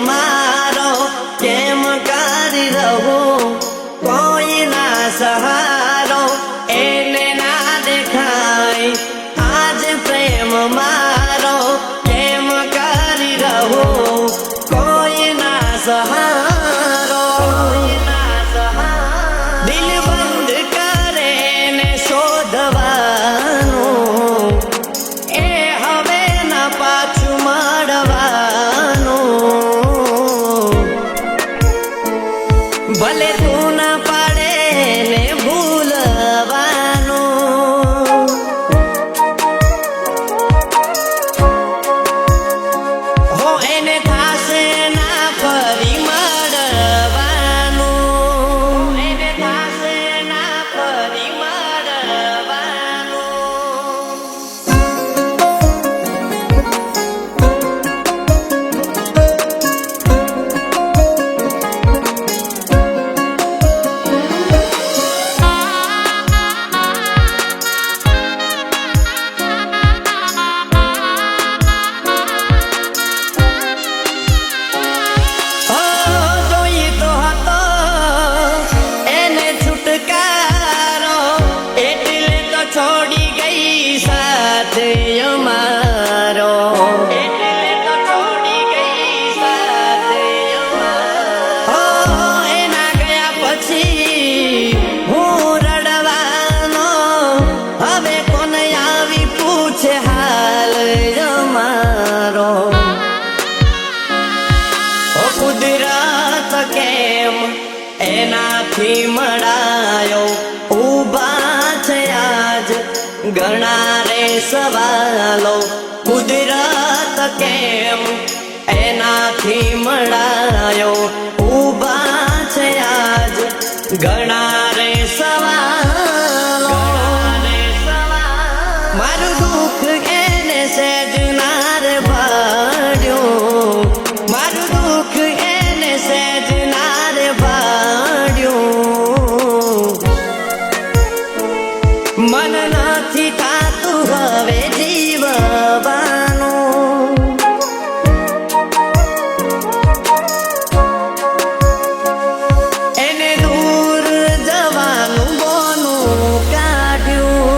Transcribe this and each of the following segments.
मारो केम करी रहूं कोई ना सहारो एने ना देखाय आज प्रेम मारो केम करी रहूं कोई ना सहारो दिल बंद करे ने शोधवानुं ए हवे ना पाछू मळवानुं भले तू ना पाड़े ने भूलवानुं हो एने थासे ना फरी मळवानुं एने थासे ना फरी मळवानुं छोड़ी गई साथ हमारो એટલે તો છોડી ગઈ સાથ હમારો એના ગયા પછી હું રડવાનો હવે કોણ આવી પૂછે હાલ અમારો કુદરત કેમ એનાથી મળાયો ઊભા છે આજ ઘણા રે સવાલો કુદરત કેમ એનાથી મળાયો ઊભા છે આજ ઘણા રે સવાલો મારું દુઃખ એને સહેજ ના રે ભાડ્યું મારું દુઃખ એને સહેજ ના રે ભાડ્યું મન નથી થાતું હવે જીવવાનું એને દૂર જવાનું બોનું કાઢ્યું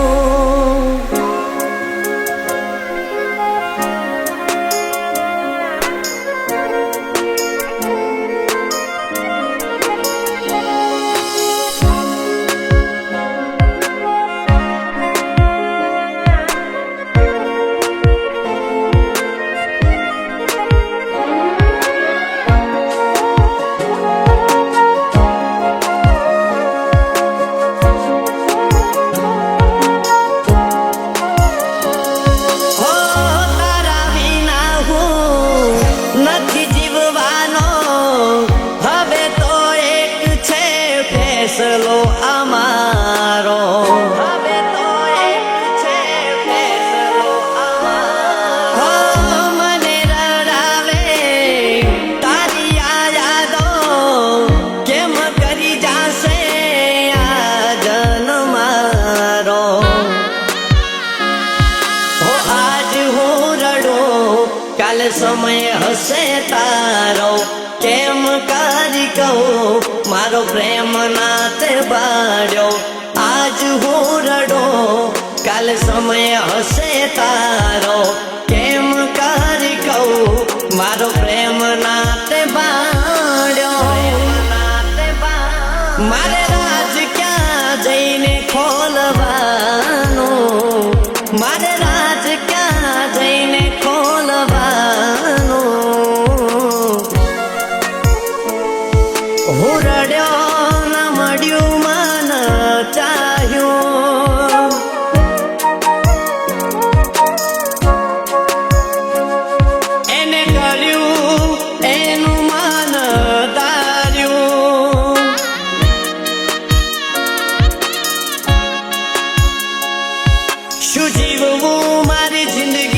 નથી જીવવાનો હવે તો એક છે ફેસલો અમારો હવે તો એક છે ફેસલો અમારો મને રડાવે તારી આ યાદો કેમ કરી જાશે આ જન્મારો હો આજ હું રડું કાલ સમય હશે તારો કેમ કરી કહું મારો પ્રેમ નાતે બાળ્યો આજ હું રડો કાલ સમય હશે તારો કેમ કરી કહું મારો પ્રેમ નાતે બાળ્યો મારે રાજ ક્યાં જઈને ખોલવાનું મારે રાજ ક્યાં જઈને ખોલવાનું હું રડ્યો ન મળ્યું મન ચાહ્યું એને કર્યું એનું મન ધાર્યું શું જીવવું મારી જિંદગી